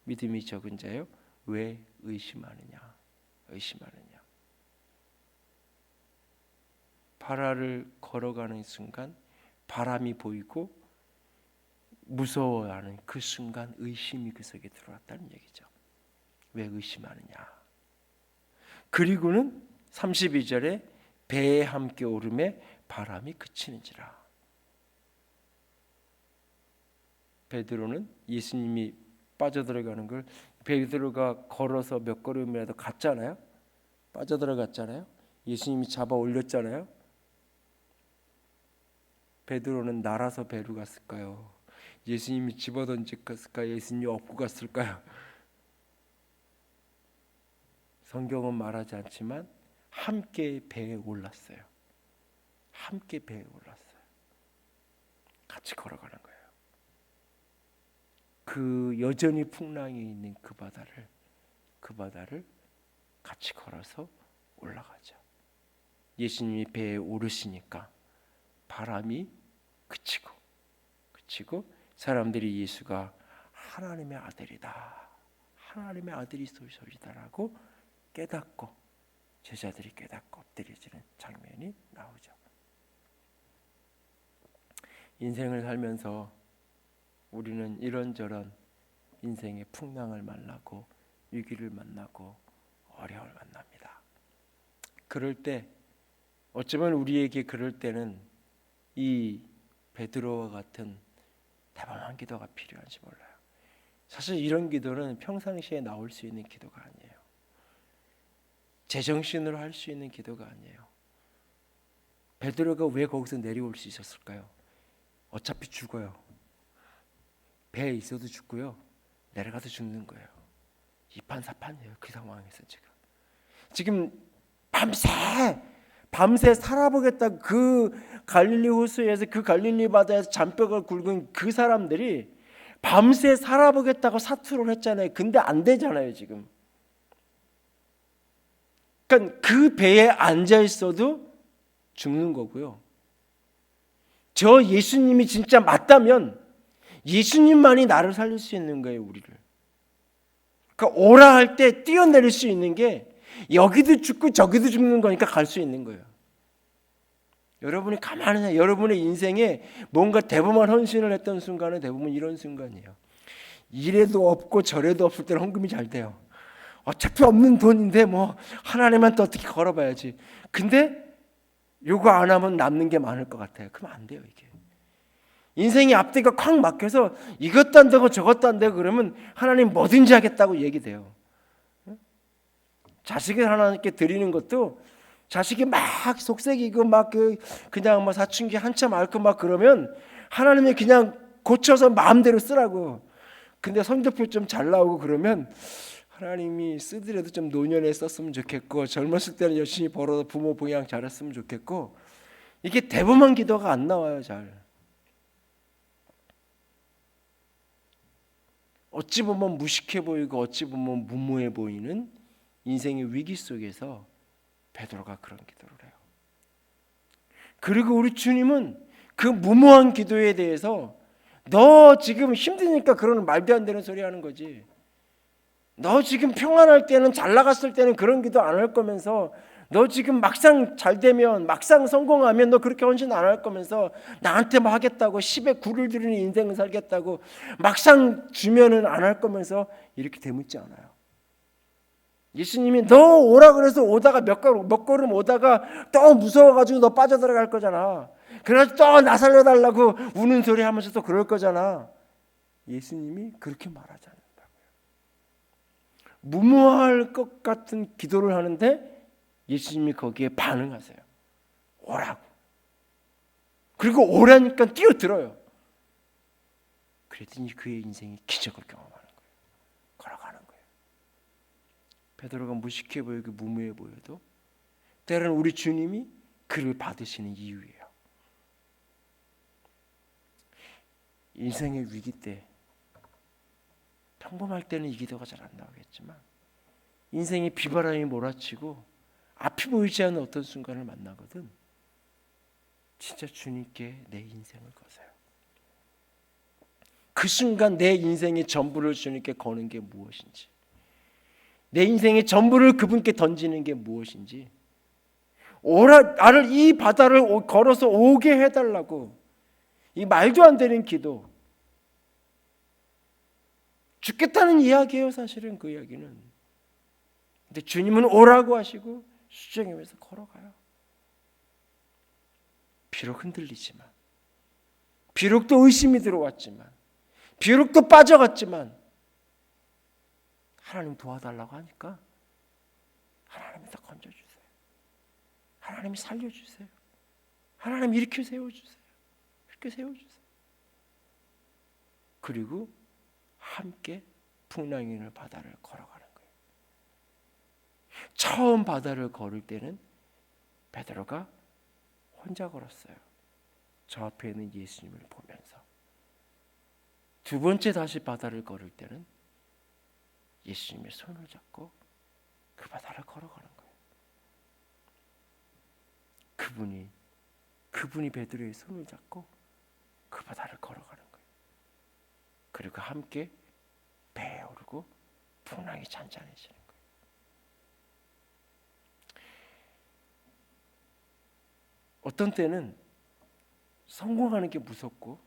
믿음이 적은 자요, 왜 의심하느냐, 의심하느냐. 바다를 걸어가는 순간 바람이 보이고 무서워하는 그 순간 의심이 그 속에 들어왔다는 얘기죠. 왜 의심하느냐. 그리고는 32절에 배에 함께 오름에 바람이 그치는지라. 베드로는 예수님이 빠져들어가는 걸, 베드로가 걸어서 몇 걸음이라도 갔잖아요. 빠져들어갔잖아요. 예수님이 잡아 올렸잖아요. 베드로는 날아서 배로 갔을까요? 예수님이 집어던졌을까요? 예수님이 업고 갔을까요? 성경은 말하지 않지만 함께 배에 올랐어요. 함께 배에 올랐어요. 같이 걸어가는 거예요. 그 여전히 풍랑이 있는 그 바다를 같이 걸어서 올라가죠. 예수님이 배에 오르시니까 바람이 그치고 사람들이 예수가 하나님의 아들이다, 하나님의 아들이 소리소리다라고 깨닫고, 제자들이 깨닫고 엎드려지는 장면이 나오죠. 인생을 살면서 우리는 이런저런 인생의 풍랑을 만나고 위기를 만나고 어려움을 만납니다. 그럴 때 어쩌면 우리에게 그럴 때는 이 베드로와 같은 대범한 기도가 필요한지 몰라요. 사실 이런 기도는 평상시에 나올 수 있는 기도가 아니에요. 제정신으로 할 수 있는 기도가 아니에요. 베드로가 왜 거기서 내려올 수 있었을까요? 어차피 죽어요. 배에 있어도 죽고요. 내려가도 죽는 거예요. 이판사판이에요. 그 상황에서 지금 밤새 살아보겠다. 그 갈릴리 호수에서 그 갈릴리 바다에서 잔뼈가 굵은 그 사람들이 밤새 살아보겠다고 사투를 했잖아요. 근데 안 되잖아요, 지금. 그러니까 그 배에 앉아 있어도 죽는 거고요. 저 예수님이 진짜 맞다면 예수님만이 나를 살릴 수 있는 거예요, 우리를. 그러니까 오라 할 때 뛰어내릴 수 있는 게 여기도 죽고 저기도 죽는 거니까 갈 수 있는 거예요. 여러분이 가만히 여러분의 인생에 뭔가 대범한 헌신을 했던 순간은 대부분 이런 순간이에요. 이래도 없고 저래도 없을 때는 헌금이 잘 돼요. 어차피 없는 돈인데 뭐 하나님한테 어떻게 걸어봐야지. 근데 요거 안 하면 남는 게 많을 것 같아요. 그러면 안 돼요, 이게. 인생이 앞뒤가 콱 막혀서 이것도 안 되고 저것도 안 되고 그러면 하나님 뭐든지 하겠다고 얘기돼요. 자식을 하나님께 드리는 것도 자식이 막 속색이고 막 그냥 뭐 사춘기 한참 앓고 막 그러면 하나님이 그냥 고쳐서 마음대로 쓰라고. 근데 성적표 좀 잘 나오고 그러면 하나님이 쓰더라도 좀 노년에 썼으면 좋겠고 젊었을 때는 열심히 벌어서 부모 부양 잘했으면 좋겠고 이게 대범한 기도가 안 나와요, 잘. 어찌 보면 무식해 보이고 어찌 보면 무모해 보이는 인생의 위기 속에서 베드로가 그런 기도를 해요. 그리고 우리 주님은 그 무모한 기도에 대해서 너 지금 힘드니까 그런 말도 안 되는 소리 하는 거지. 너 지금 평안할 때는 잘 나갔을 때는 그런 기도 안 할 거면서 너 지금 막상 잘 되면 막상 성공하면 너 그렇게 헌신 안 할 거면서 나한테 뭐 하겠다고 10에 9를 들이는 인생을 살겠다고 막상 주면은 안 할 거면서 이렇게 대묻지 않아요. 예수님이 너 오라 그래서 오다가 몇 걸음 오다가 또 무서워가지고 너 빠져들어갈 거잖아. 그래서 또 나 살려달라고 우는 소리 하면서 또 그럴 거잖아. 예수님이 그렇게 말하지 않는다고요. 무모할 것 같은 기도를 하는데 예수님이 거기에 반응하세요. 오라고. 그리고 오라니까 뛰어들어요. 그랬더니 그의 인생이 기적을 경험하는 거예요. 걸어가는 거예요. 베드로가 무식해 보이고 무모해 보여도 때로는 우리 주님이 그를 받으시는 이유예요. 인생의 위기 때 평범할 때는 이 기도가 잘 안 나오겠지만 인생의 비바람이 몰아치고 앞이 보이지 않는 어떤 순간을 만나거든 진짜 주님께 내 인생을 거세요. 그 순간 내 인생의 전부를 주님께 거는 게 무엇인지 내 인생의 전부를 그분께 던지는 게 무엇인지 오라 나를 이 바다를 걸어서 오게 해달라고 이 말도 안 되는 기도 죽겠다는 이야기예요. 사실은 그 이야기는. 근데 주님은 오라고 하시고 수정하면서 걸어가요. 비록 흔들리지만 비록 또 의심이 들어왔지만 비록 또 빠져갔지만 하나님 도와달라고 하니까 하나님이 다 건져주세요. 하나님이 살려주세요. 하나님 이렇게 세워주세요. 이렇게 세워주세요. 그리고 함께 풍랑이 있는 바다를 걸어가는 거예요. 처음 바다를 걸을 때는 베드로가 혼자 걸었어요. 저 앞에 있는 예수님을 보면서. 두 번째 다시 바다를 걸을 때는 예수님의 손을 잡고 그 바다를 걸어가는 거예요. 그분이 베드로의 손을 잡고 그 바다를 걸어가는 거예요. 그리고 함께 배에 오르고 풍랑이 잔잔해지는 거예요. 어떤 때는 성공하는 게 무섭고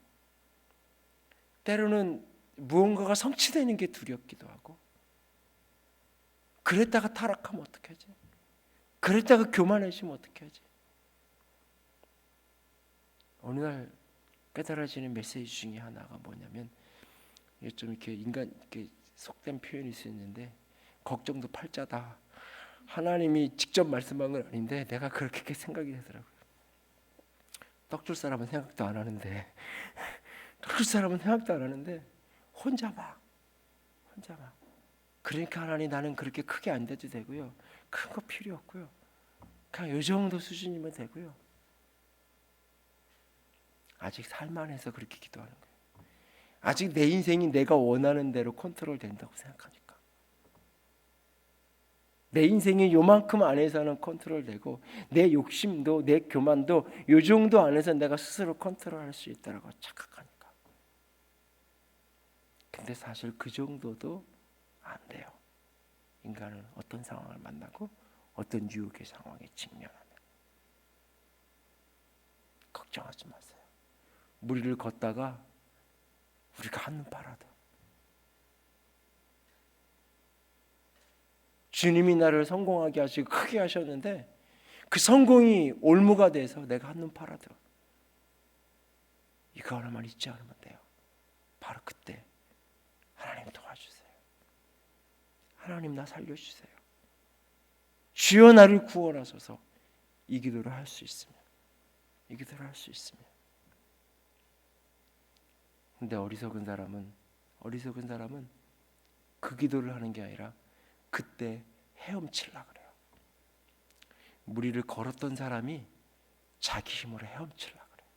때로는 무언가가 성취되는 게 두렵기도 하고 그랬다가 타락하면 어떡하지? 그랬다가 교만해지면 어떡하지? 어느 날 깨달아지는 메시지 중에 하나가 뭐냐면, 이게 좀 이렇게 인간 이렇게 속된 표현일 수 있는데, 걱정도 팔자다. 하나님이 직접 말씀한 건 아닌데 내가 그렇게 생각이 되더라고요. 떡 줄 사람은 생각도 안 하는데, 떡 줄 사람은 생각도 안 하는데 혼자 막. 그러니까 하나님, 나는 그렇게 크게 안 돼도 되고요. 큰 거 필요 없고요. 그냥 이 정도 수준이면 되고요. 아직 살만해서 그렇게 기도하는 거예요. 아직 내 인생이 내가 원하는 대로 컨트롤 된다고 생각하니까. 내 인생이 요만큼 안에서는 컨트롤되고, 내 욕심도 내 교만도 요 정도 안에서 내가 스스로 컨트롤할 수 있다고 착각하니까. 근데 사실 그 정도도 안 돼요. 인간은 어떤 상황을 만나고 어떤 유혹의 상황에 직면하면. 걱정하지 마세요. 무리를 걷다가 우리가 한눈 팔아도 주님이 나를 성공하게 하시고 크게 하셨는데, 그 성공이 올무가 돼서 내가 한눈 팔아도 이거 하나만 잊지 않으면 돼요. 바로 그때 하나님 도와주세요. 하나님 나 살려주세요. 주여 나를 구원하소서. 이 기도를 할 수 있으면, 이 기도를 할 수 있으면. 근데 어리석은 사람은 그 기도를 하는 게 아니라 그때 헤엄치려 그래요. 무리를 걸었던 사람이 자기 힘으로 헤엄치려 그래요.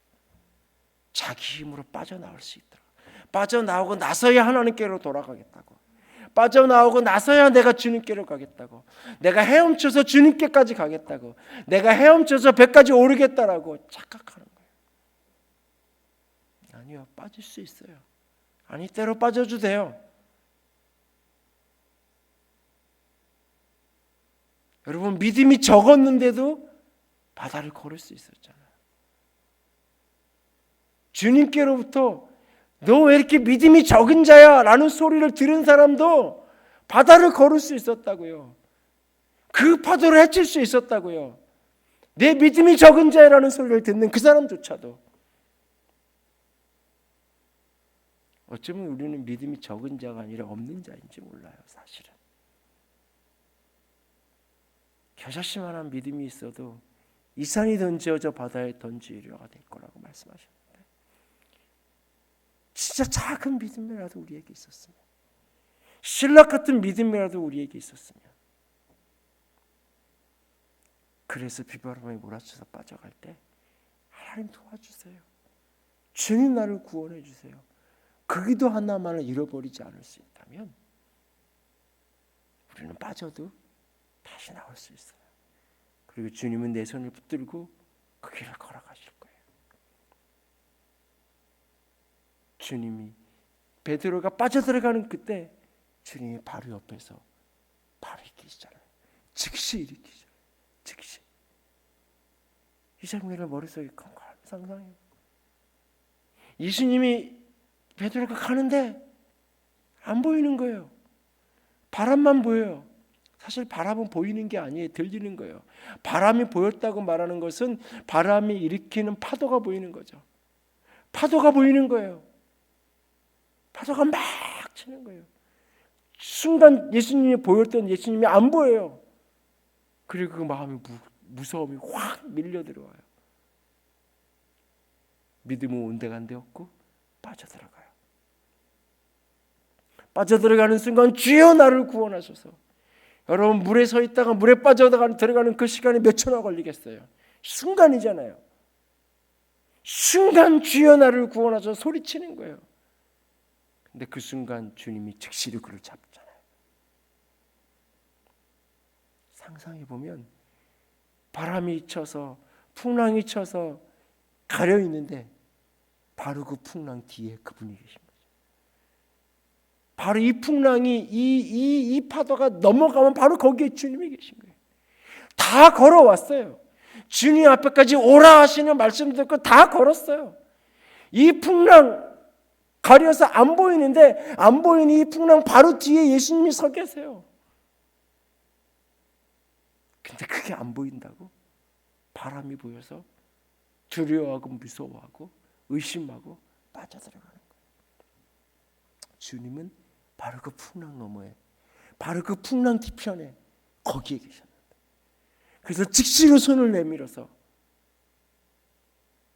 자기 힘으로 빠져나올 수 있도록. 빠져나오고 나서야 하나님께로 돌아가겠다고. 빠져나오고 나서야 내가 주님께로 가겠다고. 내가 헤엄쳐서 주님께까지 가겠다고. 내가 헤엄쳐서 배까지 오르겠다라고 착각하는 거예요. 아니요, 빠질 수 있어요. 아니, 때로 빠져도 돼요. 여러분, 믿음이 적었는데도 바다를 걸을 수 있었잖아요. 주님께로부터 너 왜 이렇게 믿음이 적은 자야? 라는 소리를 들은 사람도 바다를 걸을 수 있었다고요. 그 파도를 헤칠 수 있었다고요. 내 믿음이 적은 자라는 소리를 듣는 그 사람조차도. 어쩌면 우리는 믿음이 적은 자가 아니라 없는 자인지 몰라요, 사실은. 겨자씨만한 믿음이 있어도 이 산이 던져져 바다에 던지려가 될 거라고 말씀하셨는데, 진짜 작은 믿음이라도 우리에게 있었으면, 신락 같은 믿음이라도 우리에게 있었으면, 그래서 비바람에 몰아쳐서 빠져갈 때 하나님 도와주세요. 주님 나를 구원해 주세요. 그 기도 하나만을 잃어버리지 않을 수 있다면 우리는 빠져도 다시 나올 수 있어요. 그리고 주님은 내 손을 붙들고 그 길을 걸어가실 거예요. 주님이 베드로가 빠져들어가는 그때 주님이 바로 옆에서 바로 일으키시잖아요. 즉시 일으키시잖아요. 즉시. 이 장면을 머릿속에 컴컴 상상해요. 예수님이 베드로가 가는데 안 보이는 거예요. 바람만 보여요. 사실 바람은 보이는 게 아니에요. 들리는 거예요. 바람이 보였다고 말하는 것은 바람이 일으키는 파도가 보이는 거죠. 파도가 보이는 거예요. 파도가 막 치는 거예요. 순간 예수님이 보였던 예수님이 안 보여요. 그리고 그 마음이 무서움이 확 밀려 들어와요. 믿음은 온데간데 없고 빠져들어가요. 빠져들어가는 순간 주여 나를 구원하소서. 여러분, 물에 서 있다가 물에 빠져들어가는 그 시간이 몇 초나 걸리겠어요? 순간이잖아요. 순간 주여 나를 구원하소서 소리치는 거예요. 근데 그 순간 주님이 즉시로 그를 잡잖아요. 상상해 보면 바람이 쳐서 풍랑이 쳐서 가려 있는데 바로 그 풍랑 뒤에 그분이 계신 거예요. 바로 이 풍랑이 이 파도가 넘어가면 바로 거기에 주님이 계신 거예요. 다 걸어왔어요. 주님 앞에까지 오라 하시는 말씀 듣고 다 걸었어요. 이 풍랑 가려서 안 보이는데 안 보이는 이 풍랑 바로 뒤에 예수님이 서 계세요. 근데 그게 안 보인다고? 바람이 보여서 두려워하고 무서워하고 의심하고 빠져들어가는 거예요. 주님은 바로 그 풍랑 너머에, 바로 그 풍랑 뒤편에 거기에 계셨는데, 그래서 즉시로 손을 내밀어서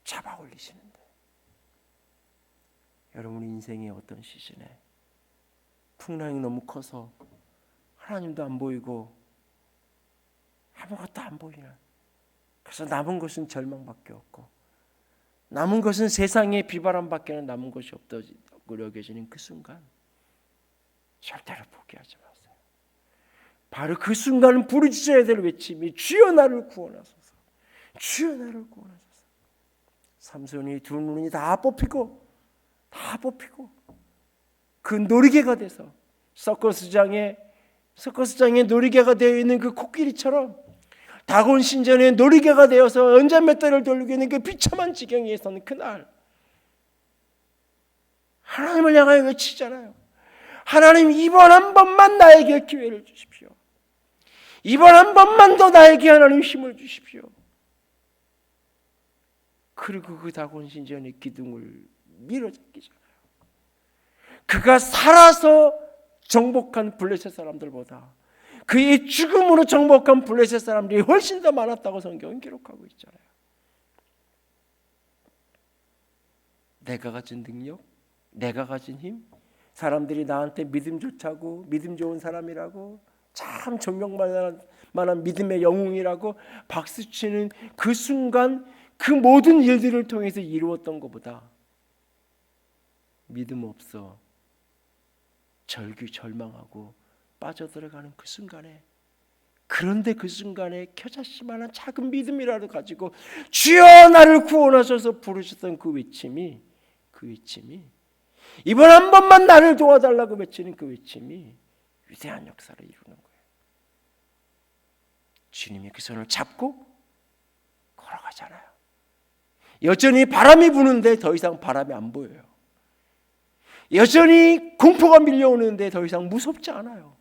잡아 올리시는데, 여러분 인생의 어떤 시즌에 풍랑이 너무 커서 하나님도 안 보이고 아무것도 안 보이는, 그래서 남은 것은 절망밖에 없고 남은 것은 세상의 비바람밖에는 남은 것이 없다고 여겨지는 그 순간, 절대로 포기하지 마세요. 바로 그 순간은 부르짖어야 될 외침이 주여 나를 구원하소서, 주여 나를 구원하소서. 삼손이 두 눈이 다 뽑히고 그 놀이개가 돼서 서커스장에 놀이개가 되어 있는 그 코끼리처럼 다곤 신전의 놀이개가 되어서 연잔맷대를 돌리고 있는 그 비참한 지경에 서는 그날, 하나님을 향하여 외치잖아요. 하나님, 이번 한 번만 나에게 기회를 주십시오. 이번 한 번만 더 나에게 하나님 힘을 주십시오. 그리고 그 다곤 신전의 기둥을 밀어잡기잖아요. 그가 살아서 정복한 블레셋 사람들보다 그의 죽음으로 정복한 블레셋 사람들이 훨씬 더 많았다고 성경은 기록하고 있잖아요. 내가 가진 능력, 내가 가진 힘, 사람들이 나한테 믿음 좋다고, 믿음 좋은 사람이라고, 참 존경만한 믿음의 영웅이라고 박수치는 그 순간, 그 모든 일들을 통해서 이루었던 것보다 믿음 없어 절망하고 빠져들어가는 그 순간에, 그런데 그 순간에 겨자씨만한 작은 믿음이라도 가지고 주여 나를 구원하셔서 부르셨던 그 외침이 이번 한 번만 나를 도와달라고 외치는 그 외침이 위대한 역사를 이루는 거예요. 주님이 그 손을 잡고 걸어가잖아요. 여전히 바람이 부는데 더 이상 바람이 안 보여요. 여전히 공포가 밀려오는데 더 이상 무섭지 않아요.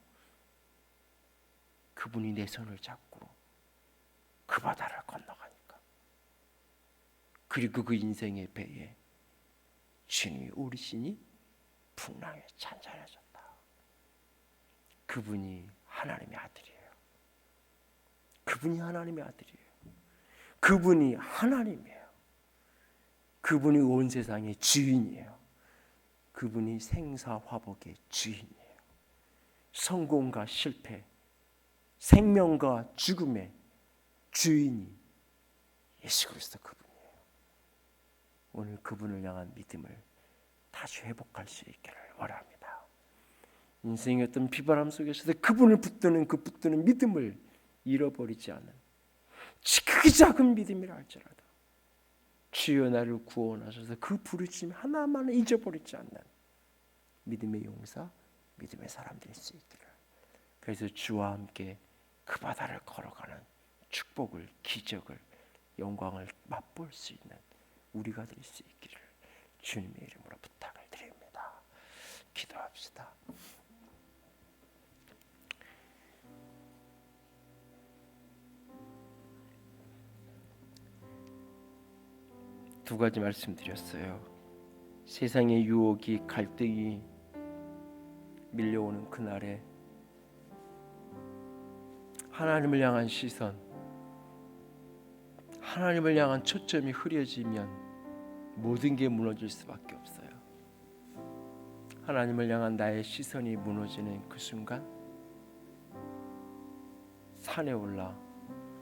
그분이 내 손을 잡고 그 바다를 건너가니까. 그리고 그 인생의 배에 주님이 오르시니 풍랑에 잔잔해졌다. 그분이 하나님의 아들이에요. 그분이 하나님의 아들이에요. 그분이 하나님이에요. 그분이 온 세상의 주인이에요. 그분이 생사화복의 주인이에요. 성공과 실패, 생명과 죽음의 주인이 예수 그리스도 그분이에요. 오늘 그분을 향한 믿음을 다시 회복할 수 있기를 원합니다. 인생의 어떤 비바람 속에서도 그분을 붙드는 믿음을 잃어버리지 않는 지극히 작은 믿음이라 할지라도 주여 나를 구원하셔서 그 부르심 하나만을 잊어버리지 않는 믿음의 용사, 믿음의 사람 될 수 있기를. 그래서 주와 함께 그 바다를 걸어가는 축복을, 기적을, 영광을 맛볼 수 있는 우리가 될 수 있기를 주님의 이름으로 부탁을 드립니다. 기도합시다. 두 가지 말씀드렸어요. 세상의 유혹이, 갈등이 밀려오는 그날에 하나님을 향한 시선, 하나님을 향한 초점이 흐려지면 모든 게 무너질 수밖에 없어요. 하나님을 향한 나의 시선이 무너지는 그 순간 산에 올라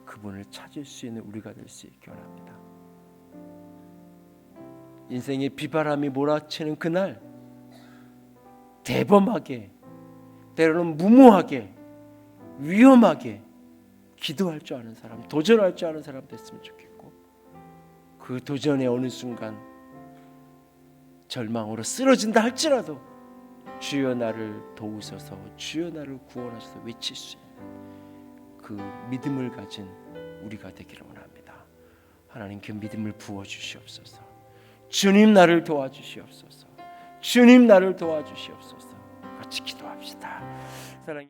그분을 찾을 수 있는 우리가 될 수 있기 원합니다. 인생의 비바람이 몰아치는 그날 대범하게, 때로는 무모하게, 위험하게 기도할 줄 아는 사람, 도전할 줄 아는 사람 됐으면 좋겠고, 그 도전의 어느 순간 절망으로 쓰러진다 할지라도 주여 나를 도우소서, 주여 나를 구원하소서 외칠 수 있는 그 믿음을 가진 우리가 되기를 원합니다. 하나님 그 믿음을 부어주시옵소서. 주님 나를 도와주시옵소서. 주님 나를 도와주시옵소서. 같이 기도합시다. 사랑해.